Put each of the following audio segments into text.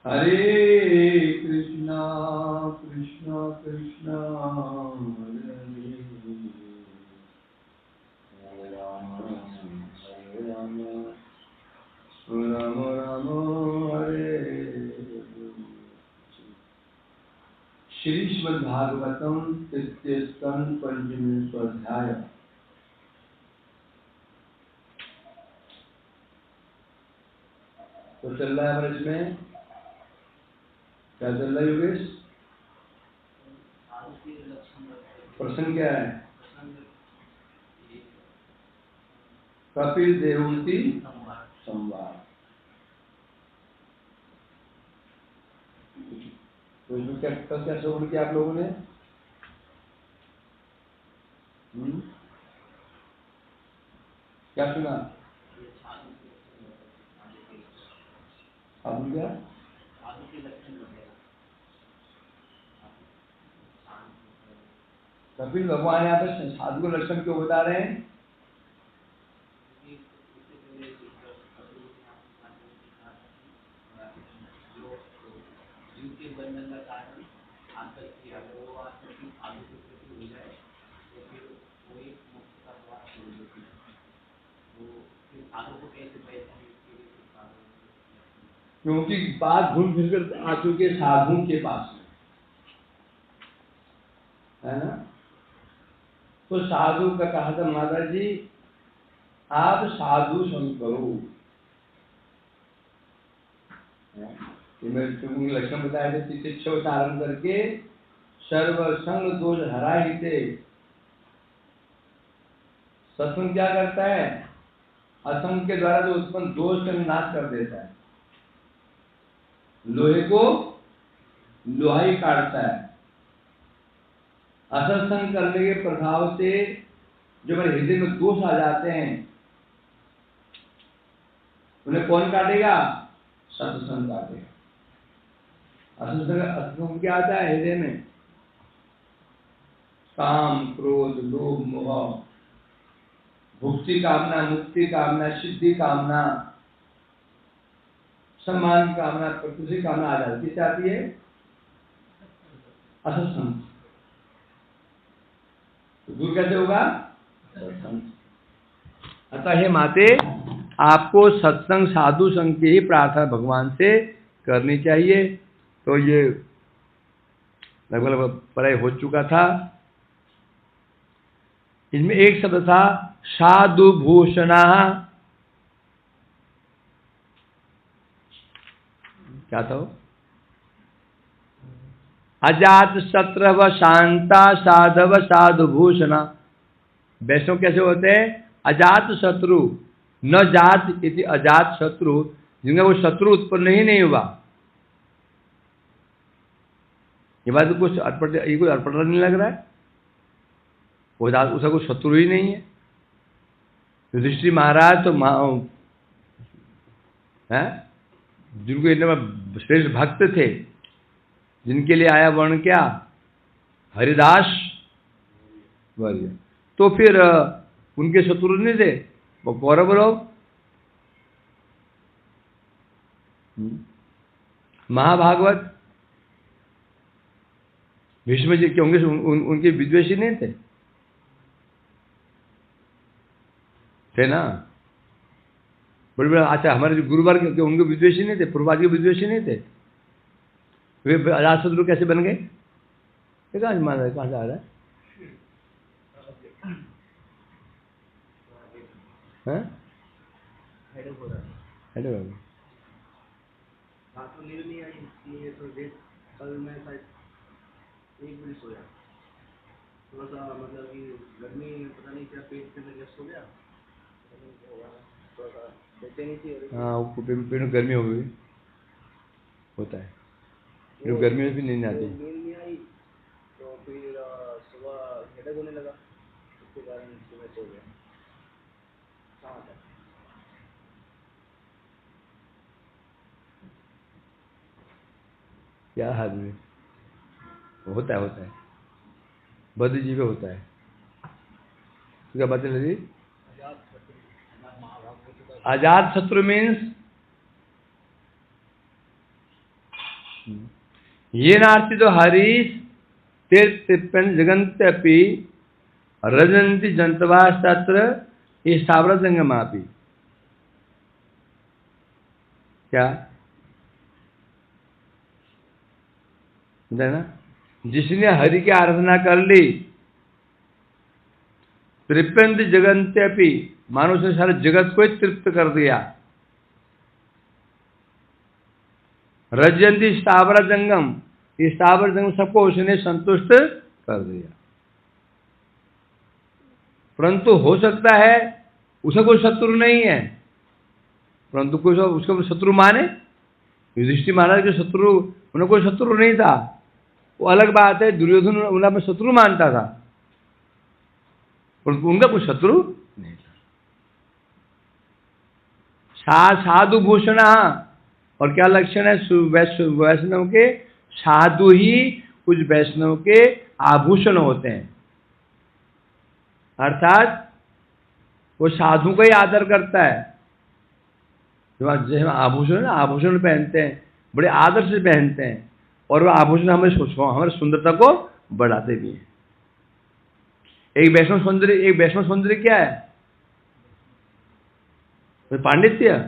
हरे कृष्णा कृष्णा कृष्णा हरे हरे राम राम राम हरे। श्रीमद्भागवतम तृतीय स्कंद पंचम अध्याय। तो चल रहा है हमारे इसमें क्या चल रहा है योगेश? प्रश्न क्या है? कपिल देवहूति संवाद। तो इसमें क्या क्या श्रवण किया आप लोगों ने? क्या सुना? साधु क्या? कपिल भगवान यहाँ पे साधु के लक्षण क्यों बता रहे हैं? क्योंकि बात घूम फिर कर आ चुके साधु के पास में, है ना? तो साधु का कहा था माता जी आप साधु संग करो। मैं तुमको लक्षण बताया थे तितिक्षव धारण करके सर्व संग दोष हराइते। सत्संग क्या करता है? असंग के द्वारा जो उत्पन्न दोष का नाश कर देता है। लोहे को लोहा ही काटता है। असत्संग करने के प्रभाव से जो हमारे हृदय में दोष आ जाते हैं उन्हें कौन काटेगा? सत्संग काटेगा। असत्संग क्या आता है हृदय में? काम क्रोध लोभ मोह, भुक्ति कामना, मुक्ति कामना, सिद्धि कामना, सम्मान कामना, प्रतिष्ठा कामना आ जाती है। किससे आती है? असत्संग। तो दूर कैसे होगा? अतः हे माते आपको सत्संग साधु संग की ही प्रार्थना भगवान से करनी चाहिए। तो ये लगभग पढ़ाई हो चुका था। इसमें एक शब्द था साधु भूषणा। क्या था वो? अजात शत्रव शांता साधव साधु भूषणा। वैष्णव कैसे होते हैं? अजात शत्रु, न जात इति अजात शत्रु, जिनका वो शत्रु उत्पन्न ही नहीं हुआ। ये बात तो कुछ अटपट, ये कोई अटपटा नहीं लग रहा है? वो उसका कोई शत्रु ही नहीं है। युधिष्ठिर महाराज तो है जिनको इतने श्रेष्ठ भक्त थे, जिनके लिए आया वर्ण क्या? हरिदास वर्य। तो फिर उनके शत्रु नहीं थे वो कौरव लोग। महाभागवत भीष्म जी के होंगे उनके विद्वेषी नहीं थे? थे ना? बड़े बड़े अच्छा हमारे जो गुरुवार के उनके विद्वेषी नहीं थे? पूर्वाज के विद्वेषी नहीं थे? वे अजातशत्रु कैसे बन गए? कहाँ मान रहे, कहाँ से आ रहा है? कल मैं एक बजे सोया, थोड़ा सा मतलब कि गर्मी पता नहीं क्या पेट के अंदर गैस हो गया, थोड़ा सा बेचैनी थी। हाँ पेट में गर्मी हो गई, होता है। फिर गर्मी में भी नींद आती है। नींद नहीं आई तो फिर सुबह हेडेक होने लगा, उसके कारण सुबह सो गया। कहाँ था? क्या हाल में होता है बद्ध जीव होता है। क्या बातें लगी? अजात शत्रु मीन्स ये नार्चित हरि तीर्थन जगन्त्यपि रजंती जंतवास्तत्र स्थावर जंगमापि। क्या ना, जिसने हरि की आराधना कर ली, तृप्यंत जगन्त्यपि, मानो उसने सारे जगत को ही तृप्त कर दिया। रजंती स्थावर जंगम, स्थावर जंगम सबको उसने संतुष्ट कर दिया। परंतु हो सकता है उसका कोई शत्रु नहीं है, परंतु कोई उसको शत्रु माने। युधिष्ठिर महाराज के शत्रु, उन्हें कोई शत्रु नहीं था, वो अलग बात है। दुर्योधन उन्हें अपना शत्रु मानता था, परंतु उनका कोई शत्रु नहीं था। साधु भूषण, और क्या लक्षण है वैष्णव के? साधु ही कुछ वैष्णव के आभूषण होते हैं, अर्थात वो साधु का ही आदर करता है। जब आभूषण आभूषण पहनते हैं, बड़े आदर से पहनते हैं, और वो आभूषण हमारे सुंदरता को बढ़ाते भी हैं। एक वैष्णव सौंदर्य क्या है? पांडित्य,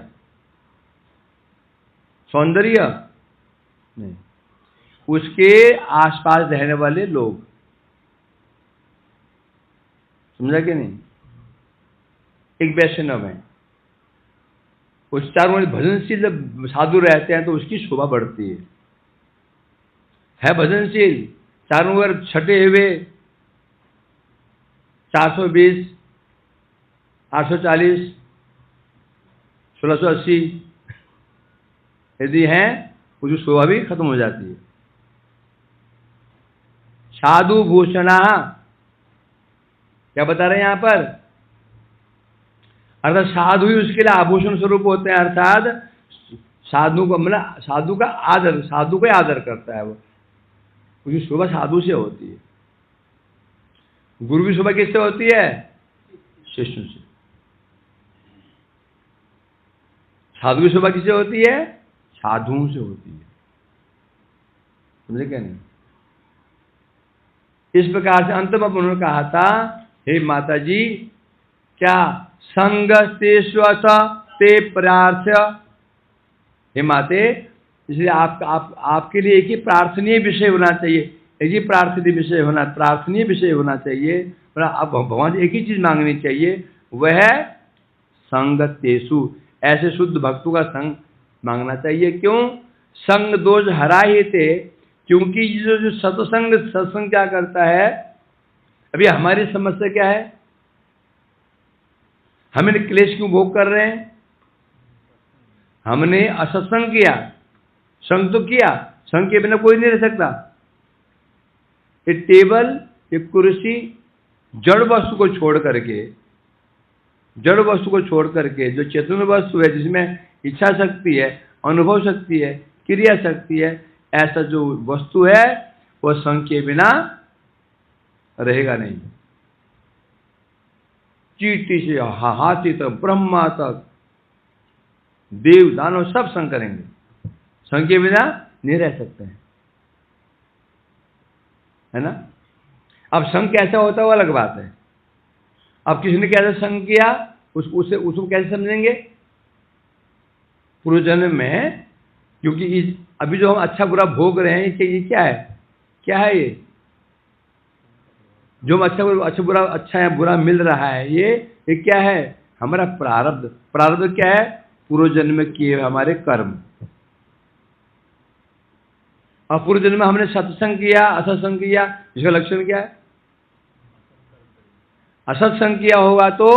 सौंदर्य नहीं, उसके आसपास रहने वाले लोग। समझा कि नहीं? एक वैष्णव है, उस चारों भजनशील जब साधु रहते हैं तो उसकी शोभा बढ़ती है भजनशील, चारों ओर छटे हुए 420, 840, 1680 यदि हैं, उसकी शोभा भी खत्म हो जाती है। साधु भूषणा, क्या बता रहे हैं यहां पर? अर्थात साधु ही उसके लिए आभूषण स्वरूप होते हैं, अर्थात साधु को मतलब साधु का आदर करता है वो, उसकी शोभा साधु से होती है। गुरु की शोभा किससे होती है? शिष्य से। साधु की शोभा किससे होती है? साधुओं से होती है। समझे क्या नहीं? इस प्रकार से अंत में उन्होंने कहा था, हे माता जी, क्या संग ते प्रार्थ, हे माते, इसलिए आपके लिए एक ही प्रार्थनीय विषय होना चाहिए, एक ही प्रार्थनीय विषय होना चाहिए। आप भगवान से एक ही चीज मांगनी चाहिए, वह है संगतेषु, ऐसे शुद्ध भक्तों का संग मांगना चाहिए। क्यों? संग दोष हरा ही थे, क्योंकि जो सत्संग क्या करता है? अभी हमारी समस्या क्या है? हमें क्लेश क्यों भोग कर रहे हैं? हमने असत्संग किया। संग तो किया, संग के बिना कोई नहीं रह सकता। एक टेबल, एक कुर्सी, जड़ वस्तु को छोड़ करके जो चेतन वस्तु है, जिसमें इच्छा शक्ति है, अनुभव शक्ति है, क्रिया शक्ति है, ऐसा जो वस्तु है वो संग के बिना रहेगा नहीं। चींटी से हाथी तक, ब्रह्मा तक, देव दानव सब संग करेंगे, संग के बिना नहीं रह सकते हैं, है ना? अब संग कैसा होता है वो अलग बात है। अब किसी ने कैसे संग किया, उसको कैसे समझेंगे? पूर्व जन्म में, क्योंकि अभी जो हम अच्छा बुरा भोग रहे हैं, ये क्या है ये जो हम अच्छा या बुरा मिल रहा है, ये क्या है? हमारा प्रारब्ध। प्रारब्ध क्या है? पूर्व जन्म में किए हमारे कर्म। और पूर्व जन्म में हमने सत्संग किया, असत्संग किया, इसका लक्षण क्या है? असत्संग किया होगा तो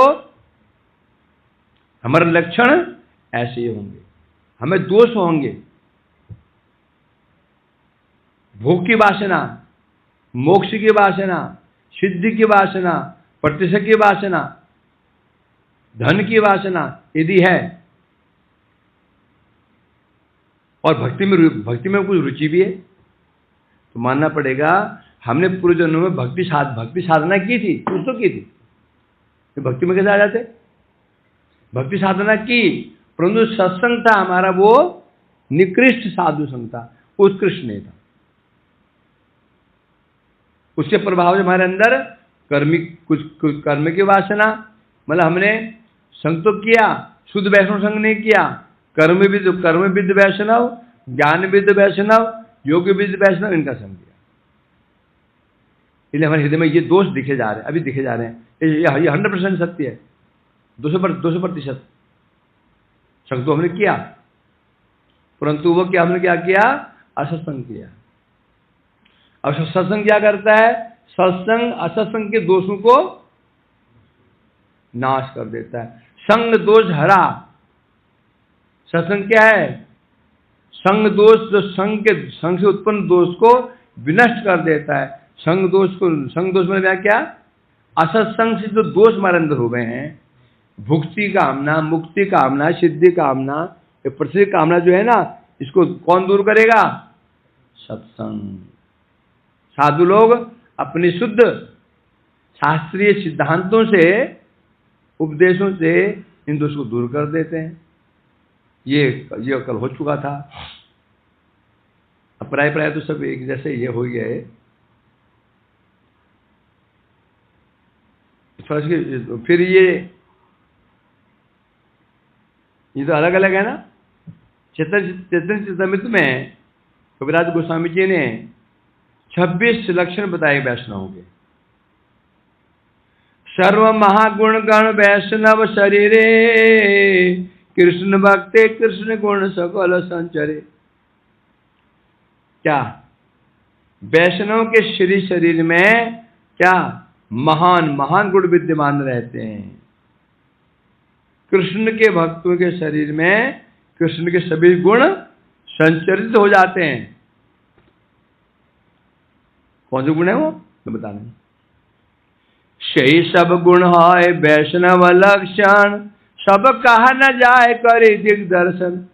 हमारे लक्षण ऐसे ही होंगे, हमें दोष होंगे। भोग की वासना, मोक्ष की वासना, सिद्धि की वासना, प्रतिष्ठा की वासना, धन की वासना यदि है, और भक्ति में कुछ रुचि भी है, तो मानना पड़ेगा हमने पूर्व जन्म में भक्ति साधना की थी, कुछ तो की थी। तो भक्ति में कैसे आ जाते? भक्ति साधना की, परंतु सत्संग था हमारा वो निकृष्ट साधु संग था, उत्कृष्ट नहीं था। उसके प्रभाव से हमारे अंदर कुछ कर्म की वासना, मतलब हमने संग तो किया, शुद्ध वैष्णव संग नहीं किया, कर्म विद वैष्णव, ज्ञान विद वैष्णव, योग विद वैष्णव, इनका संग किया। इसलिए हमारे हृदय में ये दोष दिखे जा रहे हैं, अभी दिखे जा रहे हैं। ये 100% सत्य है, 200% संग तो हमने किया, परंतु वो क्या हमने क्या किया? असत्संग किया। अब सत्संग क्या करता है? सत्संग असत्संग के दोषों को नाश कर देता है। संग दोष हरा। सत्संग क्या है? संग दोष, जो संग से उत्पन्न दोष को विनष्ट कर देता है। संग दोष में क्या? असत्संग से जो दोष हमारे अंदर हो गए हैं, भुक्ति कामना, मुक्ति कामना, सिद्धि कामना, प्रसिद्ध कामना जो है ना, इसको कौन दूर करेगा? सत्संग। साधु लोग अपनी शुद्ध शास्त्रीय सिद्धांतों से, उपदेशों से इन दोषों को दूर कर देते हैं। ये कल हो चुका था। अब प्राय तो सब एक जैसे ये हो गए। फिर ये तो अलग अलग है ना। चेतन चरितमृत में कविराज गोस्वामी जी ने 26 लक्षण बताए वैष्णव के। सर्व महागुण गण वैष्णव शरीरे, कृष्ण भक्ते कृष्ण गुण सकल संचरे। क्या वैष्णव के शरीर में क्या महान गुण विद्यमान रहते हैं। कृष्ण के भक्तों के शरीर में कृष्ण के सभी गुण संचरित हो जाते हैं। कौन से गुण है वो तो बताना। सही सब गुण है वैष्णव लक्षण, सब कहा न जाए करे दिग्दर्शन।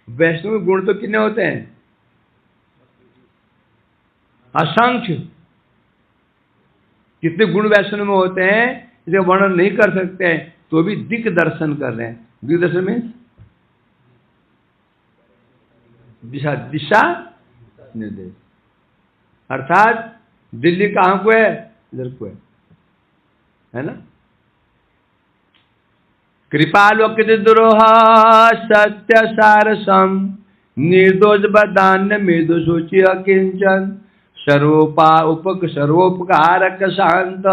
वैष्णव गुण तो कितने होते हैं? असंख्य। कितने गुण वैष्णव में होते हैं इसे वर्णन नहीं कर सकते हैं, तो भी दिग्दर्शन कर रहे हैं। दिग्दर्शन में दिशा निर्देश, अर्थात दिल्ली कहाँ को है? इधर को है ना। कृपालोकित द्रोह सत्य सारसम, निर्दोष बदान्य मृदु सूचि अकिंचन, सर्वोपकारक शांत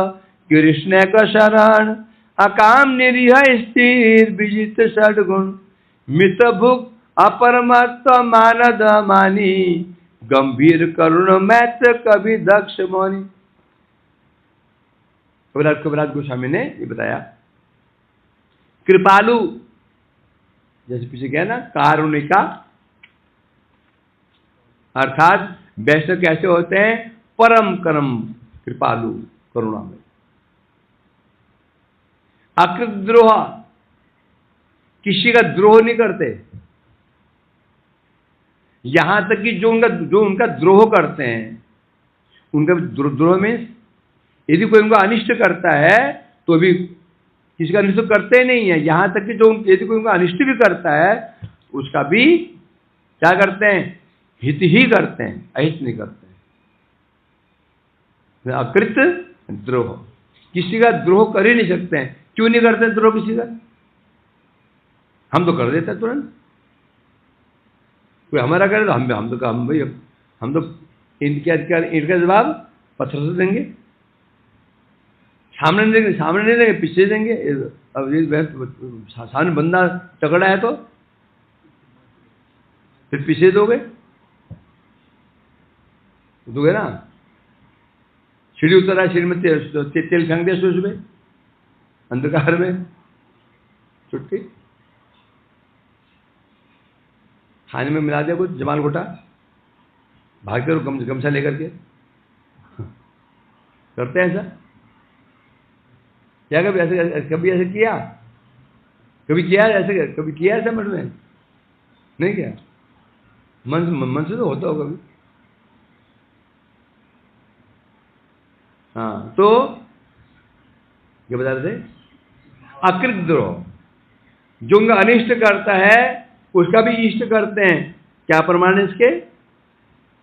कृष्ण का शरण, अकाम निरीह स्थिर विजित सद्गुण, मित भुक अपरमत्व मानद मानी, गंभीर करुण मैत्र कवि दक्ष मौनी। कविराज गोस्वामी ने ये बताया। कृपालु जैसे पीछे गया ना, कारुणिका, अर्थात वैष्णव कैसे होते हैं? परम करम कृपालु, करुणा में। अकृत द्रोह, किसी का द्रोह नहीं करते। यहां तक कि जो उनका द्रोह करते हैं, उनका द्रोह में यदि कोई उनका अनिष्ट करता है तो भी किसी का अनिष्ट करते नहीं है। यहां तक कि जो यदि कोई उनका अनिष्ट भी करता है उसका भी क्या करते हैं? हित ही करते हैं, अहित नहीं करते हैं। अकृत द्रोह, किसी का द्रोह कर ही नहीं सकते हैं। क्यों नहीं करते द्रोह किसी का? हम तो कर देते हैं तुरंत। कोई हमारा करे तो हम तो इनका जवाब पत्थर से देंगे। सामने नहीं देंगे, पीछे देंगे। अब ये सामने बंदा तगड़ा है तो फिर पीछे दोगे ना। सीढ़ी उतरा, सीढ़ी में तेल फेंक दिया उसमें, अंधकार में चुटकी खाने में मिला दिया कुछ जमाल घोटा, भाग कर गमछा लेकर के करते हैं ऐसा। क्या कभी ऐसे किया? कभी किया ऐसे? कभी किया ऐसा मन में? नहीं किया। मन से तो होता होगा कभी। हाँ, तो क्या बता रहे थे? अकृत द्रोह, जो उनका अनिष्ट करता है उसका भी इष्ट करते हैं। क्या प्रमाण है इसके?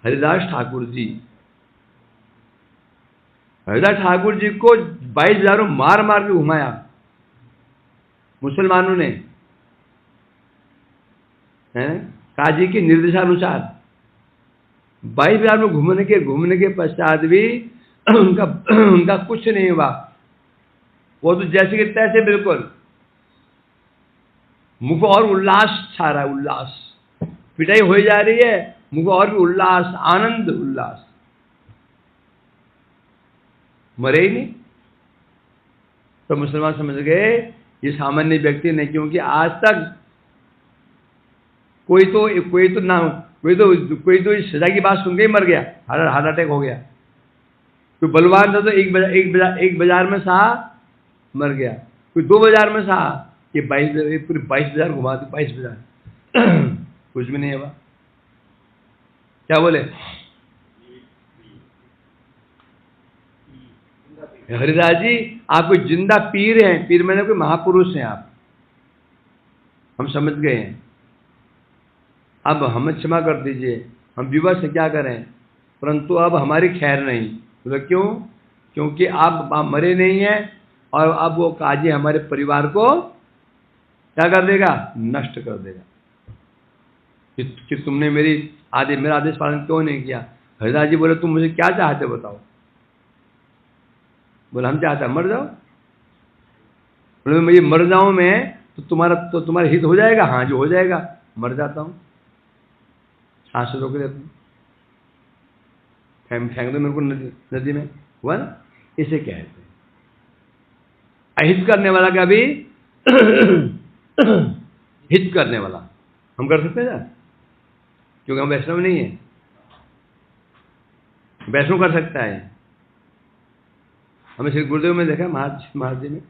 हरिदास ठाकुर जी, हरिदास ठाकुर जी को 22,000 मार मार के घुमाया मुसलमानों ने, हैं, काजी के निर्देशानुसार 22,000 में घूमने के पश्चात भी उनका कुछ नहीं हुआ। वो तो जैसे कि तैसे बिल्कुल, मुझको और उल्लास छा रहा है, उल्लास, पिटाई हो जा रही है, मुझको और भी उल्लास, आनंद, उल्लास, मरे ही नहीं। तो मुसलमान समझ गए ये सामान्य व्यक्ति नहीं, क्योंकि आज तक कोई तो इस सजा की बात सुन के ही मर गया, हार्ट अटैक हो गया। कोई बलवान था तो एक बाजार में सहा, मर गया। कोई 2 बाजार में सहा, ये 22 बाजार घुमा दो, 22 बाजार कुछ भी नहीं हुआ। क्या बोले? हरिदास जी आप कोई जिंदा पीर हैं, पीर मैंने कोई महापुरुष हैं आप, हम समझ गए हैं। अब हमें क्षमा कर दीजिए, हम विवाह से क्या करें, परंतु अब हमारी खैर नहीं। बोले क्यों? क्योंकि आप मरे नहीं हैं, और अब वो काजी हमारे परिवार को क्या कर देगा? नष्ट कर देगा। कि तुमने मेरा आदेश पालन क्यों नहीं किया? हरिदास जी बोले तुम मुझे क्या चाहते बताओ? बोले हम चाहते मर जाओ। बोले मैं ये मर जाऊं मैं तो तुम्हारा हित हो जाएगा? हाँ जो हो जाएगा, मर जाता हूं, सांस रोक लेता हूं, फेंक दो मेरे को नदी में। हुआ ना? इसे कहते हैं अहित करने वाला का भी हित करने वाला। हम कर सकते हैं ना, क्योंकि हम वैष्णव नहीं है। वैष्णव कर सकता है। हमें श्री गुरुदेव में देखा महाराज जी ने,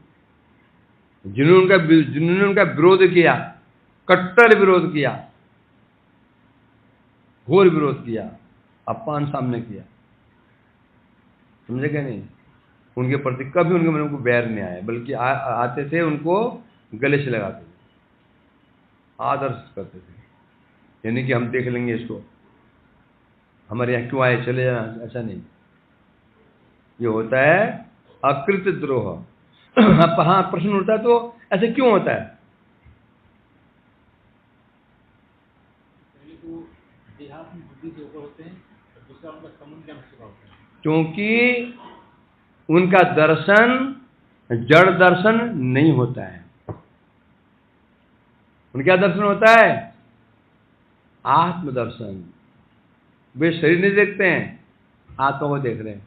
जिन्होंने उनका विरोध किया, कट्टर विरोध किया, घोर विरोध किया, अपमान सामने किया, समझे क्या नहीं? उनके प्रति कभी उनके मन को बैर नहीं आया, बल्कि आते थे उनको गले से लगाते थे, आदर करते थे। यानी कि हम देख लेंगे इसको, हमारे यहाँ क्यों आए, चले जाना, ऐसा नहीं। ये होता है अकृत द्रोह। हाँ प्रश्न उठता है तो ऐसे क्यों होता है? क्योंकि उनका दर्शन जड़ दर्शन नहीं होता है। उनका दर्शन होता है आत्मदर्शन। वे शरीर नहीं देखते हैं, आत्मा को देख रहे हैं।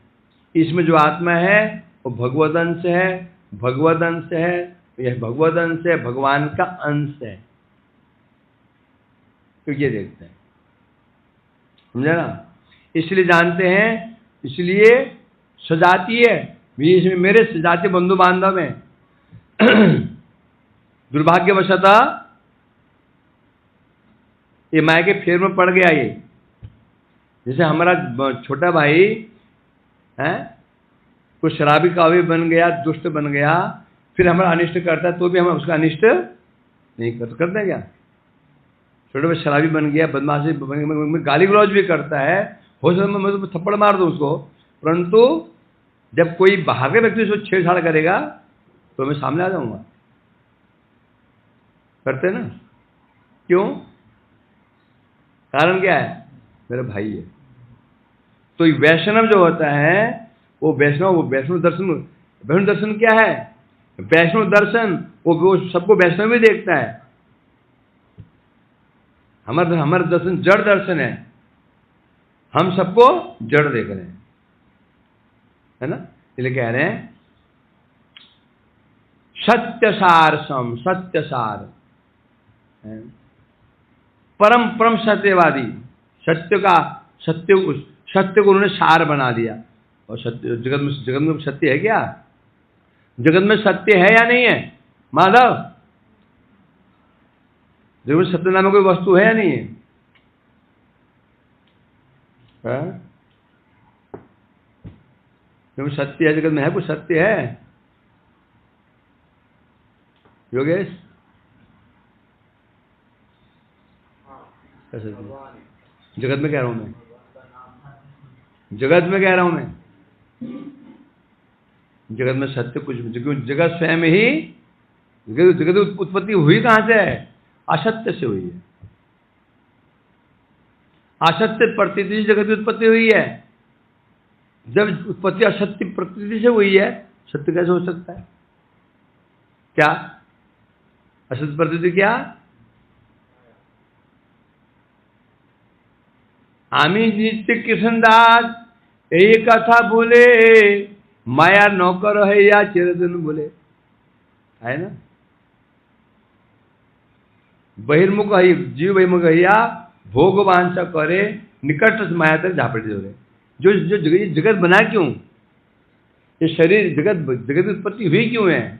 इसमें जो आत्मा है वो भगवद अंश है, भगवद अंश है, यह भगवद अंश है, भगवान का अंश है, तो ये देखते हैं, समझे ना? इसलिए जानते हैं, इसलिए सजातीय भी इसमें मेरे सजातीय बंधु बांधव हैं। दुर्भाग्यवशतः ये माया के फेर में पड़ गया। ये जैसे हमारा छोटा भाई है, कुछ शराबी कावी बन गया, दुष्ट बन गया, फिर हमारा अनिष्ट करता है, तो भी हम उसका अनिष्ट नहीं करते क्या? छोटे भाई शराबी बन गया, बदमाशी बन गया, गाली गलौज भी करता है, हो सकता है मैं तो थप्पड़ मार दूं उसको, परंतु जब कोई बाहर के व्यक्ति उसको छेड़छाड़ करेगा तो मैं सामने आ जाऊंगा। करते ना? क्यों? कारण क्या है? मेरा भाई है। तो वैष्णव जो होता है वो वैष्णव दर्शन क्या है? वैष्णव दर्शन वो सबको वैष्णव ही देखता है। हमारा दर्शन जड़ दर्शन है, हम सबको जड़ देख रहे हैं, है ना? इसलिए कह रहे हैं सत्यसार सम, सत्यसार, परम सत्यवादी, सत्य को उन्होंने सार बना दिया। और सत्य जगत में सत्य है क्या? जगत में सत्य है या नहीं है माधव? जगत में सत्य नाम कोई वस्तु है या नहीं है? जगत सत्य है, जगत में है कुछ सत्य है? योगेश जगत में कह रहा हूं मैं, जगत में कह रहा हूं मैं, जगत में सत्य कुछ भी, क्योंकि जगत स्वयं ही, जगत उत्पत्ति हुई कहां से है? असत्य से हुई है। असत्य प्रतीति से जगत की उत्पत्ति हुई है। जब उत्पत्ति असत्य प्रतीति से हुई है, सत्य कैसे हो सकता है? क्या असत्य प्रतीति? क्या आमी नित्य कृष्णदास यही कथा बोले, माया नौकर है या चिरदिन बोले, है ना? बहिर्मुख है जीव, बहिर्मुख है या भोग वांछा करे, निकट माया तक झापटे जोरे। जो जो जगत बना क्यों? ये शरीर जगत उत्पत्ति हुई क्यों है?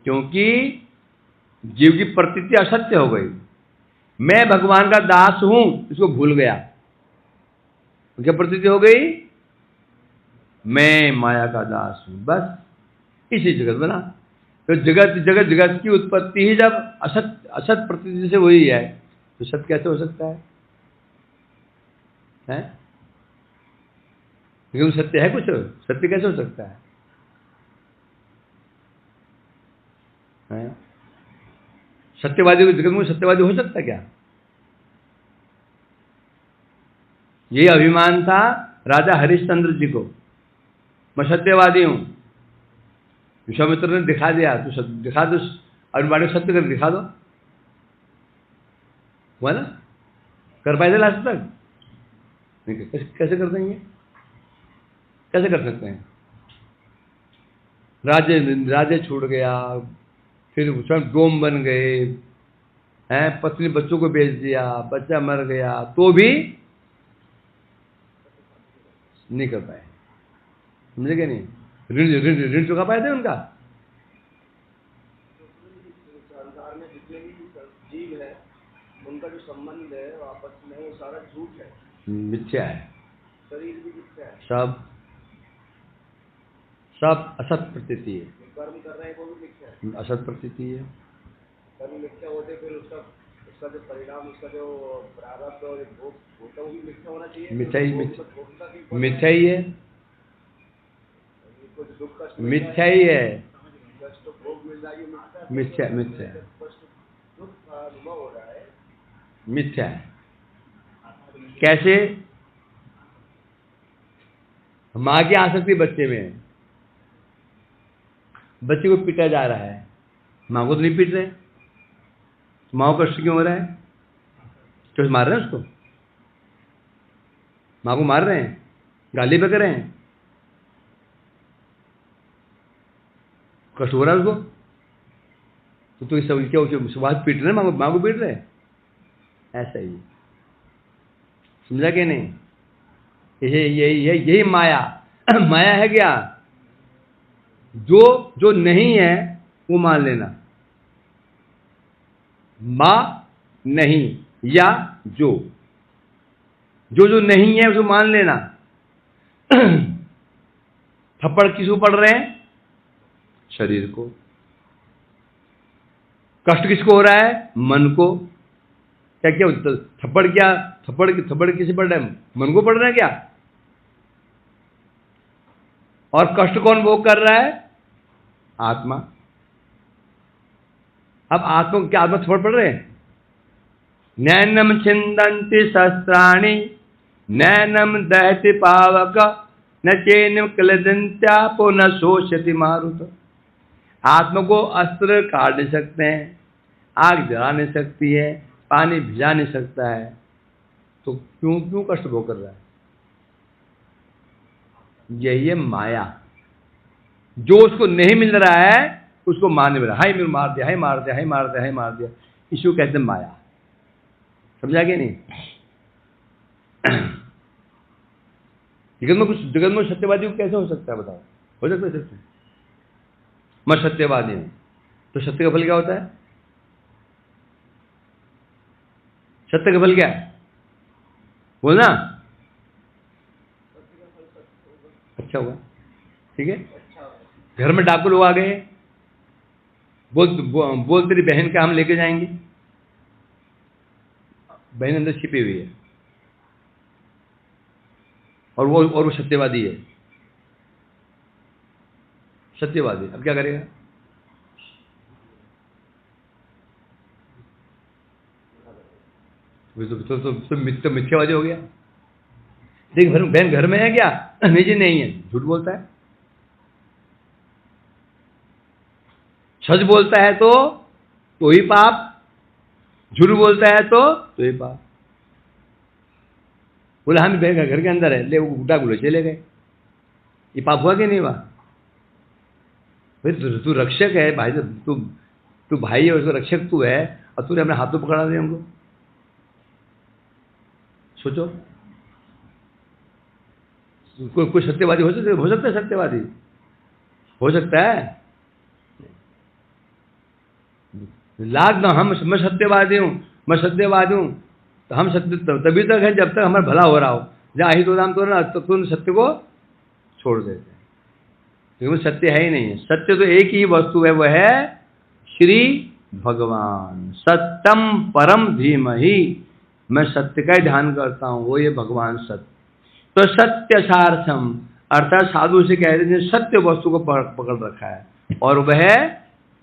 क्योंकि जीव की प्रतीति असत्य हो गई। मैं भगवान का दास हूं, इसको भूल गया, क्या प्रतीति हो गई? मैं माया का दास हूं, बस इसी जगत बना। तो जगत की उत्पत्ति ही जब असत प्रतीति से हुई है, तो सत्य कैसे हो सकता है? हैं? लेकिन सत्य है कुछ? सत्य कैसे हो सकता है? हैं? सत्यवादी को जगत में सत्यवादी हो सकता है क्या? ये अभिमान था राजा हरिश्चंद्र जी को, मैं सत्यवादी हूं। विश्वामित्र ने दिखा दिया, तू दिखा दो, अभिमान सत्य कर दिखा दो, हुआ ना? कर पाए थे लास्ट तक? नहीं, कैसे कर देंगे? कैसे कर सकते हैं? राज्य छूट गया, फिर स्वयं डोम बन गए हैं, पत्नी बच्चों को बेच दिया, बच्चा मर गया, तो भी नहीं कर पाए। समझे क्या? नहीं, ऋण चुका पाए थे उनका। संसार में जितने भी जीव है, उनका जो संबंध है आपस में, वो सारा झूठ है, मिथ्या है। शरीर भी मिथ्या है, सब असत प्रतीति है। कर्म कर रहे हैं वो भी मिथ्या है, असत प्रतीति है। कर्म मिथ्या होते, फिर उसका जो परिणाम, उसका जो प्रारब्ध और भोग होता है, वो भी मिथ्या होना चाहिए। मिथ्या ही है, दुख कष्ट मिथ्या ही है, कष्ट भोग मिल रहा है, मिथ्या दुख का अनुभव हो रहा है, मिथ्या है। कैसे? माँ की आसक्ति बच्चे में है, बच्चे को पीटा जा रहा है, माँ को तो नहीं पीट रहे, माँ को कष्ट क्यों हो रहा है? क्यों मार रहे हैं उसको? माँ को मार रहे हैं, गाली पे कर रहे हैं, कष्ट हो रहा है उसको, तो सब क्या सुभाष पीट रहे हैं, माँ को पीट रहे हैं? ऐसा ही समझा कि नहीं? यही माया माया है क्या? जो नहीं है वो मान लेना, मां नहीं, या जो नहीं है उसको मान लेना। थप्पड़ किसको पड़ रहे हैं? शरीर को। कष्ट किसको हो रहा है? मन को। क्या थप्पड़ किसे पड़ रहा है? मन को पड़ रहा है क्या? और कष्ट कौन भोग कर रहा है? आत्मा। अब आत्मा थप्पड़ पड़ रहे हैं? नैनम छिंदन्ति शस्त्राणि नैनम दहति पावक न चैनम क्लदन्त्यापो न शोषयति मारुत। आत्मा को अस्त्र काट नहीं सकते हैं, आग जला नहीं सकती है, पानी भिजा नहीं सकता है, तो क्यों कष्ट भोग कर रहा है? यही है माया। जो उसको नहीं मिल रहा है उसको मारने मिला, हाय मेरे मार दिया, हाय मार दिया, हाय मार दिया, हाय मार दिया, इसको कहते हैं माया। समझा कि नहीं? जगत में सत्यवादी को कैसे हो सकता है? बताओ, हो सकता है सत्य? मैं सत्यवादी हूं, तो सत्य का फल क्या होता है? सत्य का फल क्या है? बोलना। अच्छा हुआ, ठीक है। घर में डाकू लोग आ गए, बोल तेरी बहन का हम लेके जाएंगे, बहन अंदर छिपी हुई है, और वो सत्यवादी है, सत्यवादी। अब क्या करेगा? तो मिथ्यावादी हो गया। देख बहन घर में है क्या? नहीं जी नहीं है, झूठ बोलता है। सच बोलता है तो ही पाप, झूठ बोलता है तो ही पाप। बोला हम बहन घर के अंदर है, ले वो गुड्डा गुले चले गए, ये पाप हुआ कि नहीं हुआ? भाई तू रक्षक है भाई, तू भाई है, उसका रक्षक तू है, और तूने अपने हाथों पकड़ा दिया हमको। सोचो, कोई सत्यवादी हो सकता है सत्यवादी हो सकता है? लाख ना, मैं सत्यवादी हूँ, मैं सत्यवादी हूँ, तो हम सत्य तभी तक है जब तक हमारा भला हो रहा हो। जहाँ ही तो नाम तो ना, तो तुम सत्य को छोड़ देते हैं, क्योंकि सत्य है ही नहीं है। सत्य तो एक ही वस्तु है, वह है श्री भगवान। सत्यम परम धीमहि, मैं सत्य का ही ध्यान करता हूँ, वो ये भगवान सत्य। तो सत्य सार्थम अर्थात साधु से कहते हैं सत्य वस्तु को पकड़ रखा है, और वह है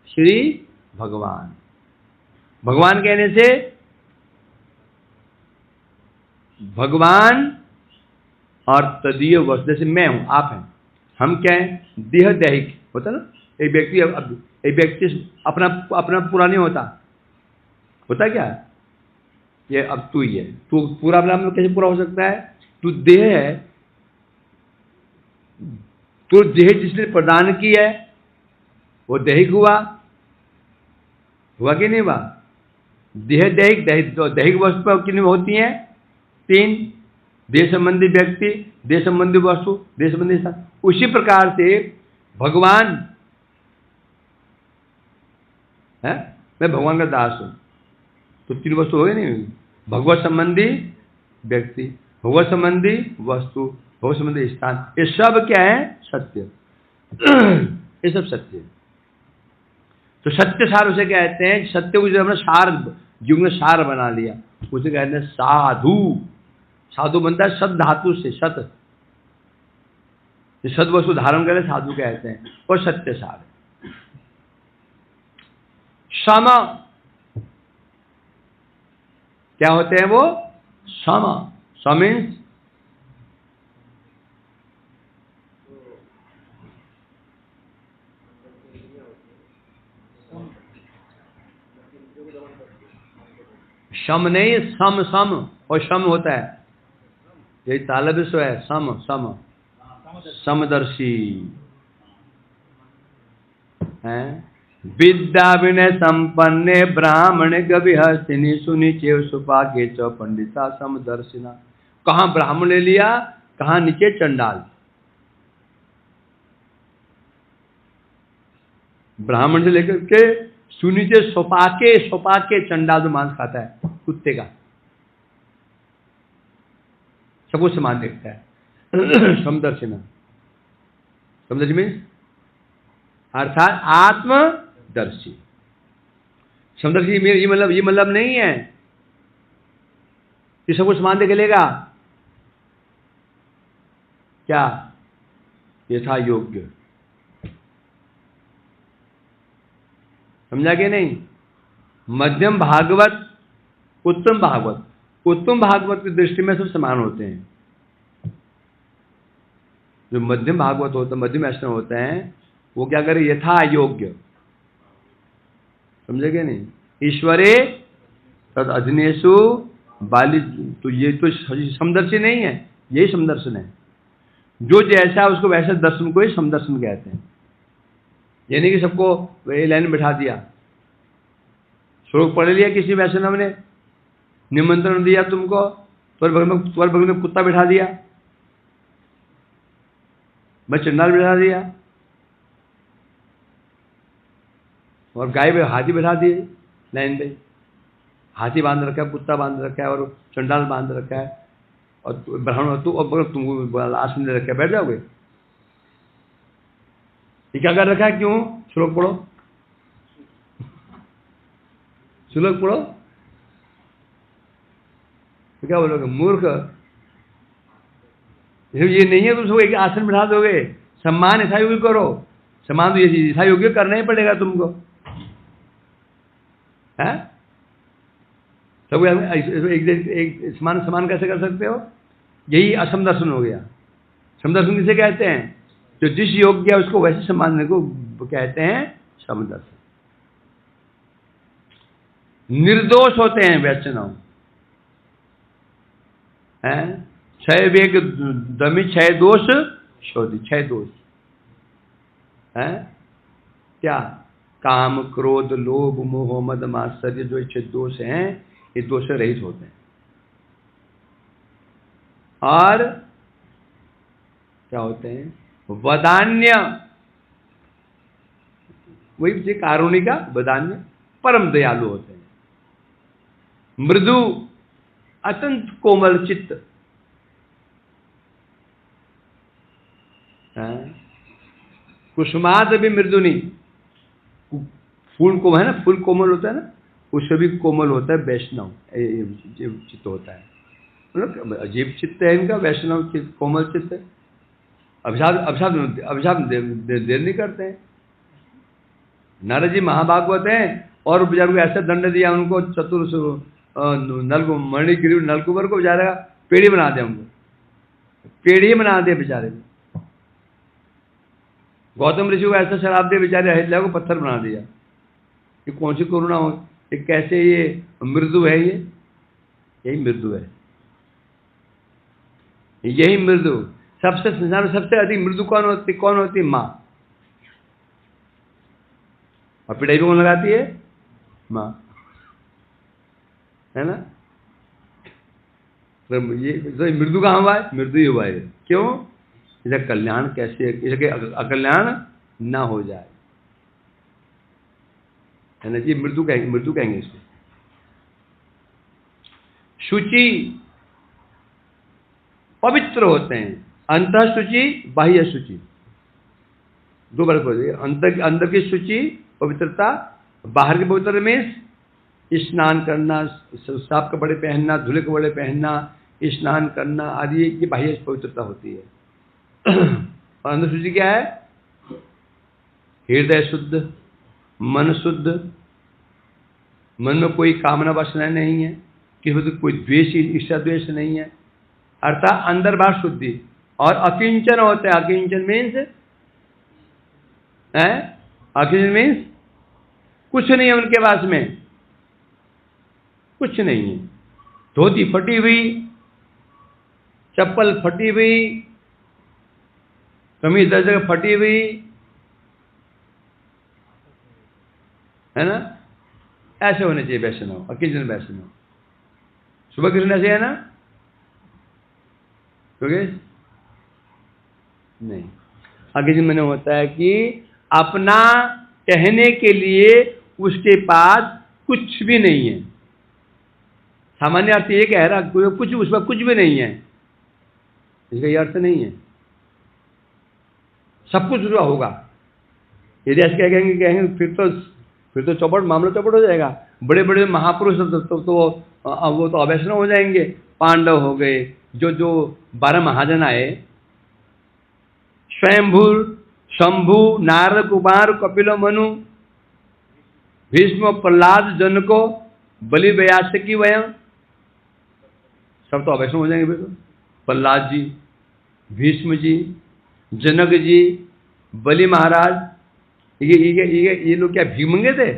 श्री भगवान। भगवान कहने से भगवान और तदीय वस्तु, जैसे मैं हूं, आप हैं, हम क्या हैं? देह दैहिक होता ना। एक व्यक्ति अपना पूरा नहीं होता क्या? ये अब तू ही है, तू पूरा अपना कैसे पूरा हो सकता है? तू देह है, तो देह जिसने प्रदान की है वो दैहिक हुआ कि नहीं हुआ? देह दैहिक, दैहिक वस्तु कितनी होती हैं? 3, देह संबंधी व्यक्ति, देह संबंधी वस्तु, देह संबंधी स्थान। उसी प्रकार से भगवान है, मैं भगवान का दास हूं, तो 3 वस्तु हो गई नहीं? भगवत संबंधी व्यक्ति, भगवत संबंधी वस्तु, भगवत संबंधी स्थान, ये सब क्या है? सत्य। ये सब सत्य है। तो सत्य सार उसे कहते हैं। सत्य को जो हमने सार, जीवन में सार बना लिया, उसे कहते हैं साधु। साधु बनता है सद धातु से, सत, सद वस्तु धारण करे साधु कहते हैं, और सत्य सार। सम क्या होते हैं वो? सम, मीन्स शम नहीं, सम और शम होता है, यही तालव्य है। सम समदर्शी हैं। विद्या विनय संपन्ने ब्राह्मण गविहस्तिनि सुनिचेव सुपाके च पंडिता समदर्शिना। कहाँ ब्राह्मण ले लिया, कहाँ नीचे चंडाल। ब्राह्मण से लेकर के सुनीचे सोपाके चंडाल जो मांस खाता है, कुत्ते का, सबको समान देखता है। समदर्शिना, समदर्शी मीन्स अर्थात आत्मदर्शी। समदर्शी ये मतलब नहीं है कि सबको समान देख लेगा, क्या? यथा योग्य। समझा कि नहीं? मध्यम भागवत, उत्तम भागवत की दृष्टि में सब समान होते हैं। जो मध्यम भागवत होता है, मध्यम ऐसा होते हैं, वो क्या करे? यथा योग्य। समझे क्या नहीं? ईश्वरे तद अधीनेषु बाली। तो ये तो समदर्शी नहीं है, यही समदर्शन है। जो जैसा उसको वैसे दर्शन को ही समदर्शन कहते हैं। ये नहीं कि सबको वही लाइन में बैठा दिया। श्लोक पढ़ लिया किसी वैष्णव ने, निमंत्रण दिया तुमको, तुम्हारे बगल में कुत्ता बैठा दिया, मैं चंडाल बैठा दिया, और गाय पे हाथी बैठा दिए लाइन पे। हाथी बांध रखा है, कुत्ता बांध रखा है, और चंडाल बांध रखा है, और ब्राह्मण तू, और तुमको लाश में रखा है, बैठ जाओगे? ये क्या कर रखा है? क्यों? श्लोक पढ़ो, श्लोक पढ़ो। तो क्या बोलोगे? मूर्ख, ये नहीं है तुम एक आसन बिठा दोगे, सम्मान ऐसा योग्य करो, सम्मान तो ये ऐसा योग्य करना ही पड़ेगा तुमको, है? सब एक समान कैसे कर सकते हो? यही असमदर्शन हो गया। समदर्शन किसे कहते हैं? जो जिस योग्य है उसको वैसे सम्मानने को कहते हैं समदर्शन। निर्दोष होते हैं वैष्णव, हैं? क्षय वेग दमि क्षय दोष शोधि, क्षय दोष है क्या? काम क्रोध लोभ मोह मद मात्सर्य जो इच्छित दोष हैं, ये दोष रहित होते हैं। और क्या होते हैं? वदान्य, वही कारुणिका वदान्य, परम दयालु होते हैं। मृदु, अत्यंत कोमल चित्त, कुसुमाद भी मृदुनी, फूल को है ना, फूल कोमल होता है ना, उससे भी कोमल होता है वैष्णव, चित्त होता है। मतलब अजीब चित्त है इनका, वैष्णव चित्त, कोमल चित्त है। अभिशाप देर नहीं करते हैं। नारद जी महाभागवत हैं और बेचारे को ऐसा दंड दिया उनको, चतुर नलको मणिगिरी नलकुबर को बेचारा पेड़ी बना दिया, उनको पेड़ी बना दिया बेचारे। गौतम ऋषि को ऐसा शराब दिया, बेचारे अहिल्या को पत्थर बना दिया। ये कौन सी करुणा हो, ये कैसे ये मृदु है, ये यही मृदु है, यही मृदु। सबसे संसार में सबसे अधिक मृदु कौन होती? माँ। और पिटाई भी कौन लगाती है? माँ, है ना? तो ये मृदु कहाँ हुआ है? मृदु ही हुआ है। क्यों? इसका कल्याण कैसे, इसके अकल्याण ना हो जाए, है ना जी? मृदु कहेंगे इसको। शुचि, पवित्र होते हैं। अंतः शुचि, बाह्य शुचि, दो बार बोलिए। अंदर की शुचि पवित्रता, बाहर के पवित्र में स्नान करना, साफ कपड़े पहनना, धुले कपड़े पहनना, स्नान करना आदि, ये बाह्य पवित्रता होती है। और अंदर शुचि क्या है? हृदय शुद्ध, मन शुद्ध, मन में कोई कामना वासना नहीं है, किसी में कोई द्वेष ईर्ष्या द्वेष नहीं है, अर्थात अंदर बाहर शुद्धि। और अकिंचन होते हैं। अकिंचन मीन्स है, अकिंचन मीन्स कुछ नहीं है उनके पास में, कुछ नहीं है। धोती फटी हुई, चप्पल फटी हुई, कमीज दर जगह फटी हुई, है ना? ऐसे होने चाहिए वैष्णव, अकिंचन वैष्णव। सुबह कृष्ण ऐसे है ना? क्योंकि नहीं, अकिंचन मैंने होता है कि अपना कहने के लिए उसके पास कुछ भी नहीं है। सामान्य अर्थ ये कह रहा कुछ, उसमें कुछ भी नहीं है, इसका ये अर्थ नहीं है। सब कुछ उसका होगा। यदि ऐसे कहेंगे फिर तो चौपट, मामला चौपट हो जाएगा। बड़े बड़े महापुरुष वो तो अवैष्णव हो जाएंगे। पांडव हो गए, जो 12 महाजन आए, स्वयंभू, शंभु, नारद, कुमार, कपिल, मनु, भीष्म, प्रहलाद, जनको, बलि, व्यासकी, वयं, सब तो अवैष्णव हो जाएंगे। फिर प्रहलाद जी, भीष्म जी, जनक जी, बलि महाराज, ये लोग क्या भीख मंगे थे?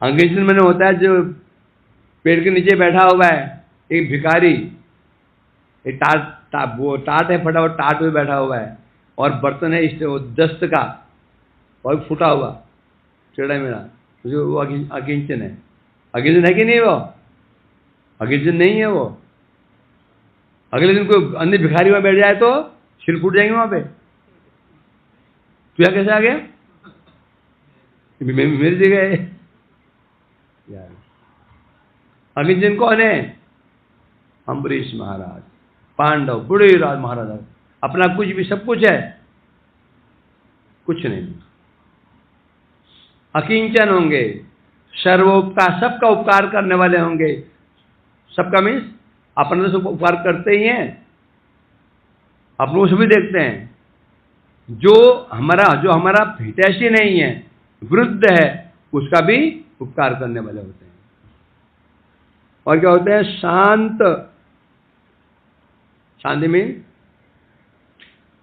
अंग्रेजी में होता है जो पेड़ के नीचे बैठा हुआ है एक भिखारी, एक टाट है फटा हुआ, टाट में बैठा हुआ है, और बर्तन है दस्त का और फूटा हुआ टेढ़ा मेढ़ा, जो वो अकिंचन है। अकिंचन है कि नहीं? वो अकिंचन नहीं है। वो अगले दिन कोई अन्य भिखारी वहां बैठ जाए तो सिर फूट जाएंगे वहां पे। तू यहाँ कैसे आ गया? मेरी जगह है यार। अकिंचन कौन है? अम्बरीश महाराज, पांडव, बड़े राज महाराजा, अपना कुछ भी, सब कुछ है, कुछ नहीं। अकिंचन होंगे, सर्वोपकार, सबका उपकार करने वाले होंगे। सबका मीन्स अपन तो उपकार करते ही हैं, आप लोग सभी देखते हैं। जो हमारा हितैषी नहीं है, वृद्ध है, उसका भी उपकार करने वाले होते हैं। और क्या होते हैं? शांति में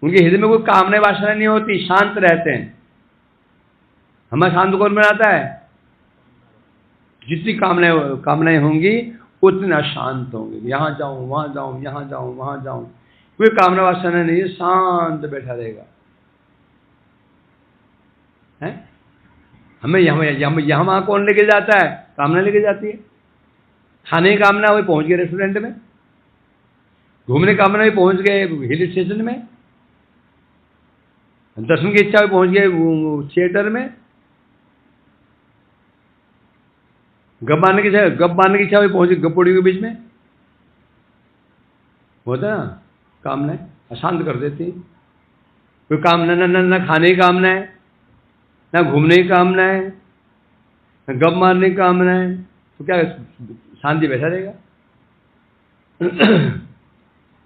उनके हृदय में कोई कामना वासना नहीं होती, शांत रहते हैं। हमें शांत कौन बनाता है? जितनी कामनाएं होंगी उतना शांत होंगे। यहां जाऊं, वहां जाऊं, यहां जाऊं, वहां जाऊं, कोई कामना वासना नहीं है, शांत बैठा रहेगा। है? हमें यहां वहां कौन लेके जाता है? कामना लेके जाती है। खाने की कामना हुई, पहुंच गए रेस्टोरेंट में। घूमने की कामना हुई, पहुंच गए हिल स्टेशन में। दर्शन की इच्छा हुई, पहुंच गए थिएटर में। गप मारने की इच्छा हुई, पहुंच गए गपोड़ी के बीच में। होता है ना, कामनाएं अशांत कर देती है। कोई कामना न खाने की कामना है, ना घूमने की कामना है, ना गप मारने की कामना है, तो क्या शांति बैठा रहेगा।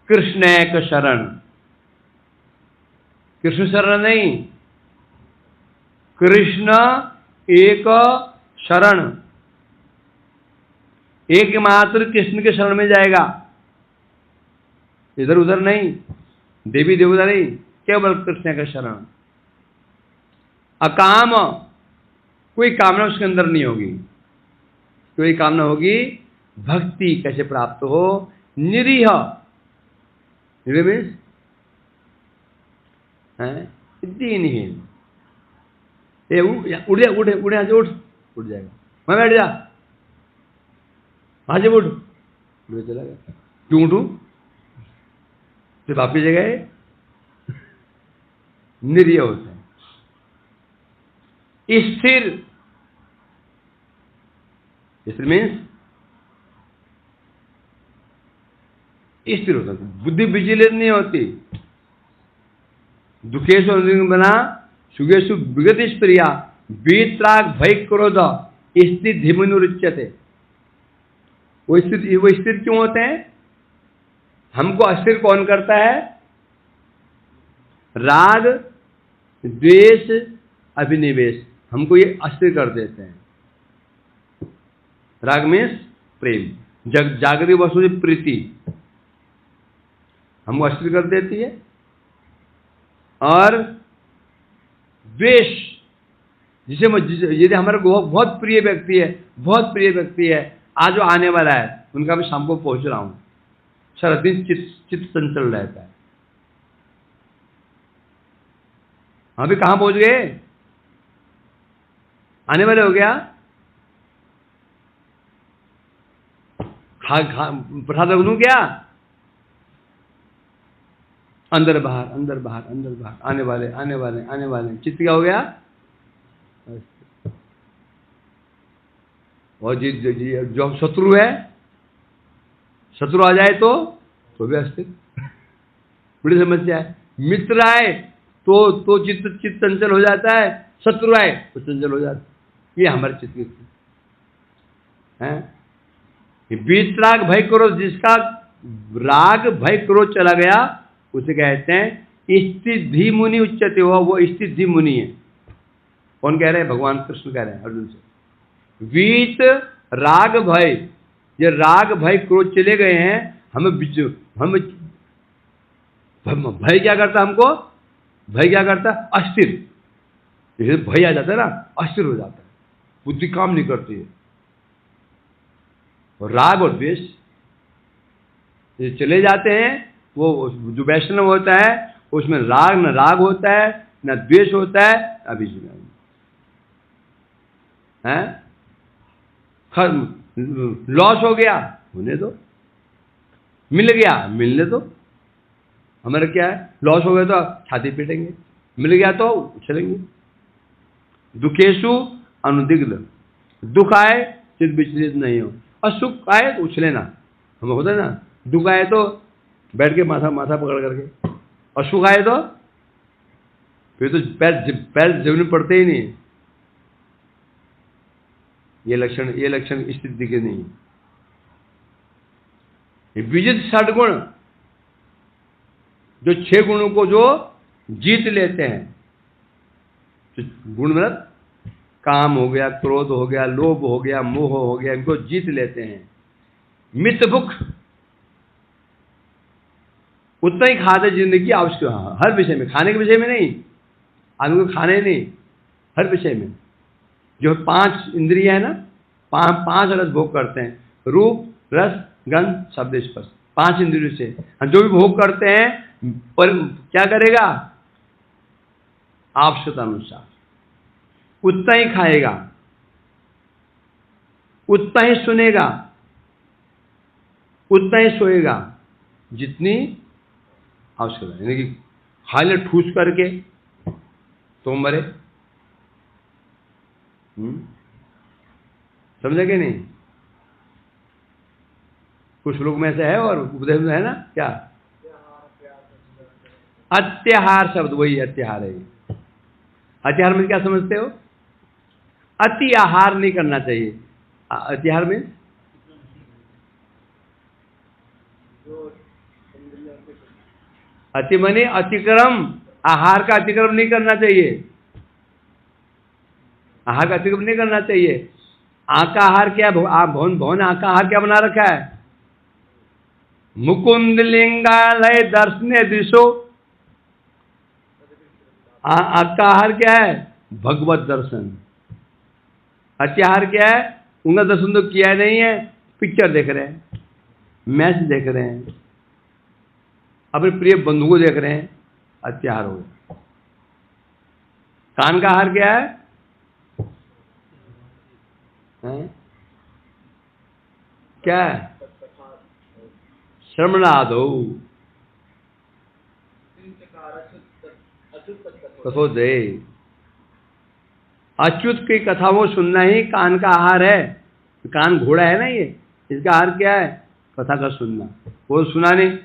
कृष्ण एक शरण, कृष्ण शरण नहीं, कृष्ण एक शरण, एकमात्र कृष्ण के शरण में जाएगा, इधर उधर नहीं, देवी देवता नहीं, केवल कृष्ण का शरण। अकाम, कोई कामना उसके अंदर नहीं होगी। कोई कामना होगी, भक्ति कैसे प्राप्त हो। निरीह, मीन्स दीनहीन। उठ जाएगा, मैं बैठ जा, वहां से उठ चला गया। क्यों उठू? फिर वापिस जगह निरीह होता है। स्थिर मीन्स स्थिर होता है, बुद्धि विचलित नहीं होती। दुखेशु बना सुगेशु विगत प्रिया वीतराग भय क्रोध स्थिर धीमुच्यते। वो स्थिर क्यों होते हैं? हमको अस्थिर कौन करता है? राग, द्वेष, अभिनिवेश हमको ये अस्थिर कर देते हैं। राग मीन्स प्रेम, जागृति वस्तु की प्रीति हमको अस्थिर कर देती है। और द्वेष, यदि हमारा बहुत प्रिय व्यक्ति है, आज वो आने वाला है, उनका मैं शाम को पहुंच रहा हूं, सारा दिन चित्त चंचल रहता है। अभी कहां पहुंच गए? आने वाले हो गया। प्रसाद रख दूं क्या? अंदर बाहर, अंदर बाहर, अंदर बाहर, आने वाले, चित्त क्या हो गया? और जो शत्रु है, शत्रु आ जाए तो भी अस्थिर, बड़ी समस्या है। मित्र आए तो चित्त चंचल हो जाता है, शत्रु आए तो चंचल हो जाता है। ये हमारे चित्त की है। वीतराग भय क्रोध, जिसका राग भय क्रोध चला गया उसे कहते हैं स्थिति मुनि उच्चते। वो स्थिति मुनि है। कौन कह रहे हैं? भगवान कृष्ण कह रहे हैं अर्जुन से। वीत राग भय, ये राग भय क्रोध चले गए हैं, हम भय क्या करता? हमको भय क्या करता? अस्थिर। जैसे भय आ जाता है ना, अस्थिर हो जाता है, बुद्धि काम नहीं करती है। और राग और द्वेष ये चले जाते हैं। वो जो वैष्णव होता है उसमें न राग होता है, न द्वेष होता है, अभी लॉस हो गया, होने दो। मिल गया, मिलने दो। हमारा क्या है? लॉस हो गया तो छाती पीटेंगे, मिल गया तो उछलेंगे। दुखेशु अनुदिग्ध, दुख आए चित्त विचलित नहीं हो, और सुख आए तो उछले ना। हमें होता है ना, दुख आए तो बैठ के माथा पकड़ करके, और सुख आए तो फिर तो पैर जमीन पड़ते ही नहीं। ये लक्षण स्थिति के नहीं। विजित षडगुण, जो 6 गुणों को जो जीत लेते हैं, तो गुण मतलब काम हो गया, क्रोध हो गया, लोभ हो गया, मोह हो गया, इनको जीत लेते हैं। मित भुख, उतना ही खाते जिंदगी की आवश्यक, हर विषय में, खाने के विषय में नहीं, आदमी को खाने नहीं, हर विषय में। जो 5 इंद्रियां है ना, 5 रस भोग करते हैं, रूप, रस, गंध, शब्द, स्पर्श, 5 इंद्रियों से हम जो भी भोग करते हैं, पर क्या करेगा? आवश्यकता अनुसार उतना ही खाएगा, उतना ही सुनेगा, उतना ही सोएगा जितनी आवश्यकता है। यानी कि खा ले ठूस करके तो मरे। समझे कि नहीं? कुछ लोग में ऐसा है, और उपदेश में है ना, क्या अत्याहार शब्द, वही अत्याहार है। अत्याहार में क्या समझते हो? अति आहार नहीं करना चाहिए। अत्याहार में अति माने अतिक्रम, आहार का अतिक्रम नहीं करना चाहिए। आहार का अतिक्रम नहीं करना चाहिए। आका आहार क्या है? भवन आका आहार क्या बना रखा है? मुकुंद लिंगालय दर्शने दिशो। आका आहार क्या है? भगवत दर्शन। अत्याहार क्या है? उनका दर्शन तो किया नहीं है, पिक्चर देख रहे हैं, मैच देख रहे हैं, अपने प्रिय बंधु को देख रहे हैं, अत्याहार हो गया। कान का आहार क्या है? क्या है? श्रवणादो कथोदय, अच्युत की कथाओं सुनना ही कान का आहार है। कान घोड़ा है ना, ये इसका आहार क्या है? कथा का सुनना। वो सुना नहीं,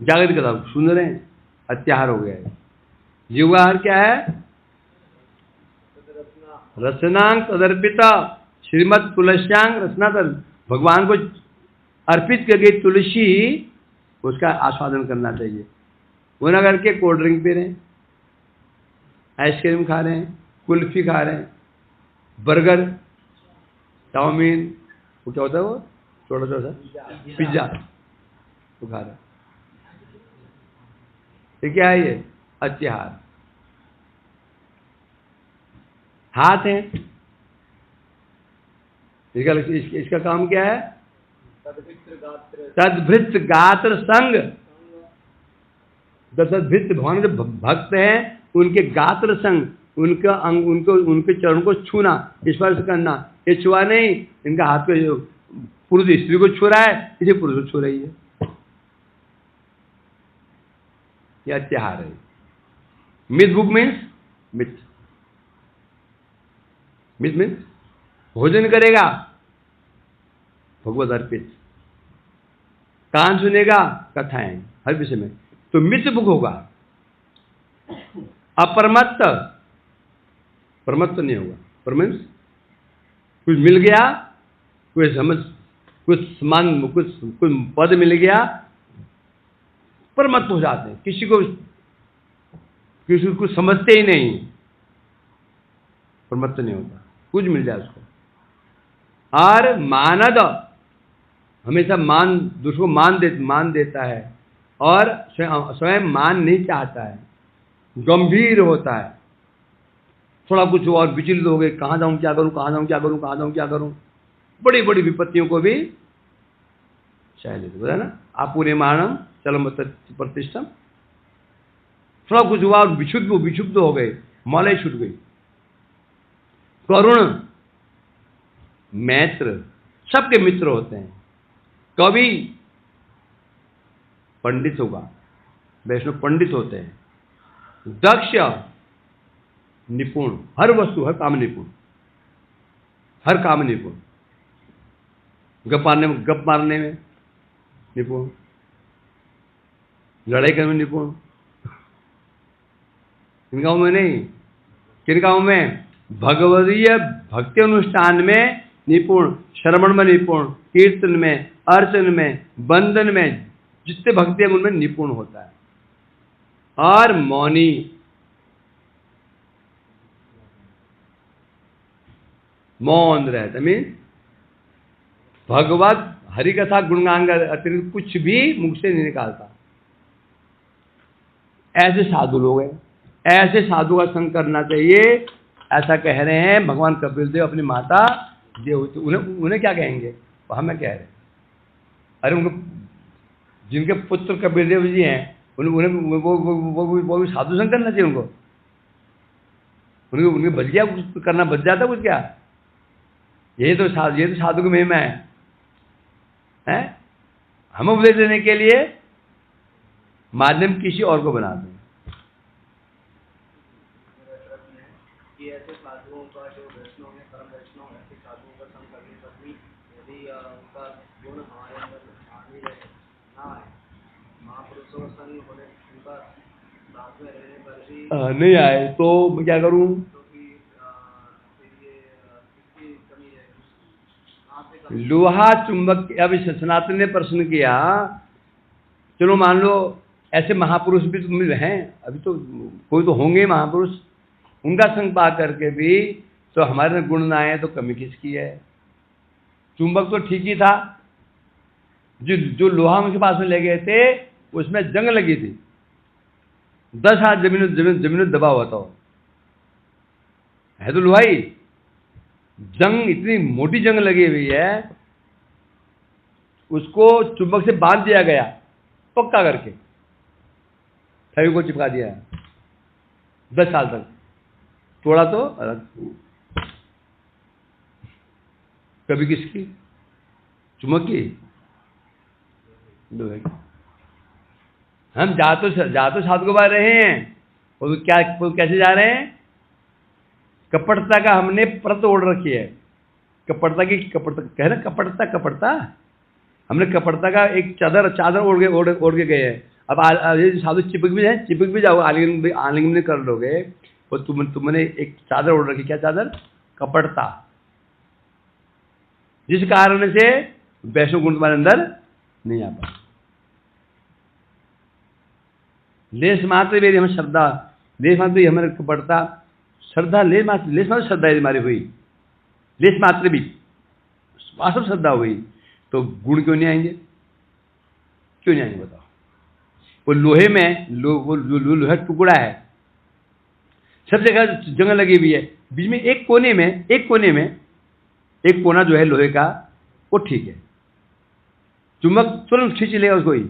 जागृत कथा सुन रहे हैं, अत्याहार हो गया है। जीव आहार क्या है? रसनांग तदर्पिता श्रीमद तुलस्यांग रसनातर। भगवान को अर्पित कर गई तुलसी, उसका आस्वादन करना चाहिए। वो ना करके कोल्ड ड्रिंक पी रहे हैं, आइसक्रीम खा रहे हैं, कुल्फी खा रहे हैं, बर्गर, चाउमीन, वो क्या होता है वो छोटा छोटा पिज्जा वो खा रहे हैं। ये क्या है? ये अत्याहार। हाथ है, इसका काम क्या है? तद्भृत गात्र संग। तद्भृत भगवान जो भक्त हैं, उनके गात्र संग, उनका अंग, उनके चरण को छूना, स्पर्श करना। ये छुआ नहीं, इनका हाथ को पुरुष स्त्री को छू रहा है, इसे पुरुष को छू रही है। ये अत्याहार है। मित भुक मीन्स मित। मित मीन्स भोजन करेगा भगवत अर्पित, कान सुनेगा कथाएं हर विषय में, तो मित भुक होगा। अपरमत्त, परमत्त नहीं होगा। परमंस कुछ मिल गया, कुछ समझ, कुछ समान, कुछ पद मिल गया, परमत्त हो जाते हैं। किसी को कुछ समझते ही नहीं, परमत्त नहीं होता। कुछ मिल जाए उसको। और मानद, हमेशा मान, दूसरों को मान देता है, और स्वयं मान नहीं चाहता है, गंभीर होता है। थोड़ा कुछ और विचलित हो गए, कहाँ जाऊं, क्या करूं, कहाँ जाऊं, क्या करूं, कहाँ जाऊं, क्या करूं, बड़ी बड़ी विपत्तियों को भी सह लेते, बोला ना, आपूर्य मानम चलम प्रतिष्ठम। थोड़ा कुछ हुआ और विक्षुब्ध हो गए, मौलाई छूट गई। करुण, मैत्र, सबके मित्र होते हैं। कवि, पंडित होगा, वैष्णव पंडित होते हैं। दक्ष, निपुण, हर वस्तु, हर काम निपुण, हर काम निपुण। गप मारने में निपुण, लड़ाई करने में निपुण। किन गाँव में नहीं, किन गाँव में? भगवदीय भक्ति अनुष्ठान में निपुण, श्रवण में निपुण, कीर्तन में, अर्चन में, बंधन में, जितने भक्ति है उनमें निपुण होता है। और मौनी, मौन रहता, मीन भगवत हरि कथा गुणगान का अतिरिक्त कुछ भी मुख से नहीं निकालता। ऐसे साधु लोग हैं, ऐसे साधु का संग करना चाहिए। ऐसा कह रहे हैं भगवान कपिल देव अपनी माता देवहूति। उन्हें क्या कहेंगे, वो हमें कह रहे हैं। अरे उनको, जिनके पुत्र कपिल देव जी हैं, उन्हें वो भी साधु संग करना चाहिए। उनको उनके बच गया, कुछ करना बच जाता कुछ क्या। ये तो साधु की महिमा है? हम उपदेश देने के लिए माध्यम किसी और को बनाते हैं। कि ऐसे साधुओं का जो वैष्णव है, परम वैष्णव है, ऐसे साधुओं का संग करने पर भी यदि उनका गुण हमारे अंदर आने रहे ना आए, महापुरुषों का संग होने, उनका साथ में रहने पर भी नहीं आए तो मैं क्या करूं? लोहा चुंबक। अभी सनातन ने प्रश्न किया, चलो मान लो ऐसे महापुरुष भी तो हैं, अभी तो कोई तो होंगे महापुरुष, उनका संग पा करके भी तो हमारे गुण ना आए तो कमी किसकी है? चुंबक तो ठीक ही था, जो लोहा उनके पास में ले गए थे उसमें जंग लगी थी, 10 हाथ जमीन दबा हुआ था, है तो लोहा ही। जंग, इतनी मोटी जंग लगी हुई है, उसको चुंबक से बांध दिया गया पक्का करके, फेविकोल को चिपका दिया 10 साल तक। तोड़ा तो अलग, कभी किसकी? चुंबक की, लोहे की। हम जा तो साधु को पा रहे हैं, और क्या कैसे जा रहे हैं? कपटता का हमने परत ओढ़ रखी है। कपटता कह रहे कपटता हमने कपटता का एक चादर ओढ़ के गए हैं। अब साधु चिपक भी जाओ, आलिंगन कर लोगे, और तुमने एक चादर ओढ़ रखी। क्या चादर? कपटता। जिस कारण से वैष्णव गुण तुम्हारे अंदर नहीं आ पाए। लेस मात्र भी हमें श्रद्धा, लेस मात्र भी हमें कपटता, श्रद्धा, लेस मात्र श्रद्धा यदि हमारी हुई, लेस मात्र भी वास्तव श्रद्धा हुई, तो गुण क्यों नहीं आएंगे? क्यों नहीं आएंगे बताओ? वो लोहे में लोहा टुकड़ा है, सब जगह जंग लगी हुई है, बीच में एक कोने में एक कोना जो है लोहे का, वो ठीक है। चुंबक तुरंत खींच लेगा उसको, ही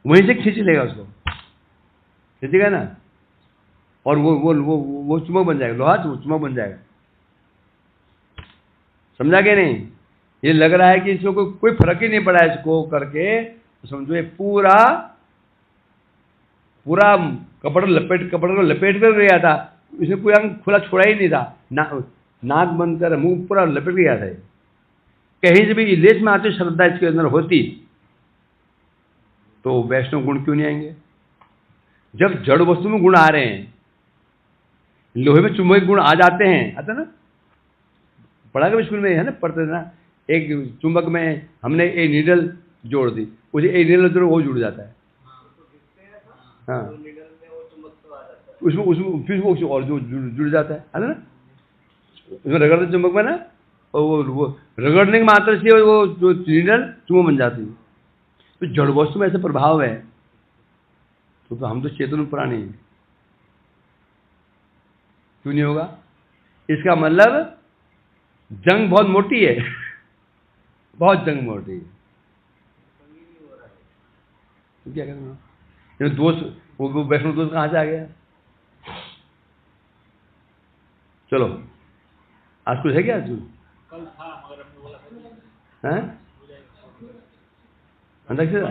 वहीं से खींच लेगा उसको, खींचेगा ना, और वो चुंबक बन जाएगा, लोहा चुंबक बन जाएगा। समझा के नहीं? ये लग रहा है कि इसको कोई फर्क ही नहीं पड़ा इसको करके, तो समझो ये पूरा कपड़ा को लपेट कर गया था, इसने कोई अंग खुला छोड़ा ही नहीं था, नाक बंद कर मुंह पूरा लपेट गया था। कहीं से भी लेस में आती श्रद्धा इसके अंदर होती तो वैष्णव गुण क्यों नहीं आएंगे? जब जड़ वस्तु में गुण आ रहे हैं, लोहे में चुंबक गुण आ जाते हैं, आता ना, पढ़ा कर स्कूल में है ना, पढ़ते ना, एक चुंबक में हमने एक नीडल जोड़ दी, उसे एक नीडल जोड़ वो जुड़ जाता है। हाँ, उसमें फिर वो और जो जुड़ जाता है ना, उसमें रगड़ते चुंबक में ना, और वो रगड़ने के मात्र से वो जो नीडल चुंबक बन जाती है। तो जड़ वस्तु में ऐसे प्रभाव है, तो हम तो चेतन प्राणी हैं, क्यों नहीं होगा? इसका मतलब जंग बहुत मोटी है, बहुत जंग मोटी है, तो क्या करना? ये दोस्त, वो वैष्णव दोस्त कहाँ से आ गया? चलो, आज कुछ है क्या? आज कल था मगर हमने बोला हैं? अंदर से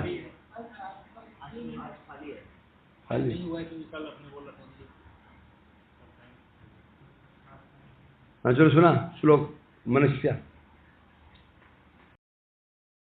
खाली नहीं हुआ है, क्योंकि कल अपने बोला था। हाँ, चलो सुना श्लोक मनुष्य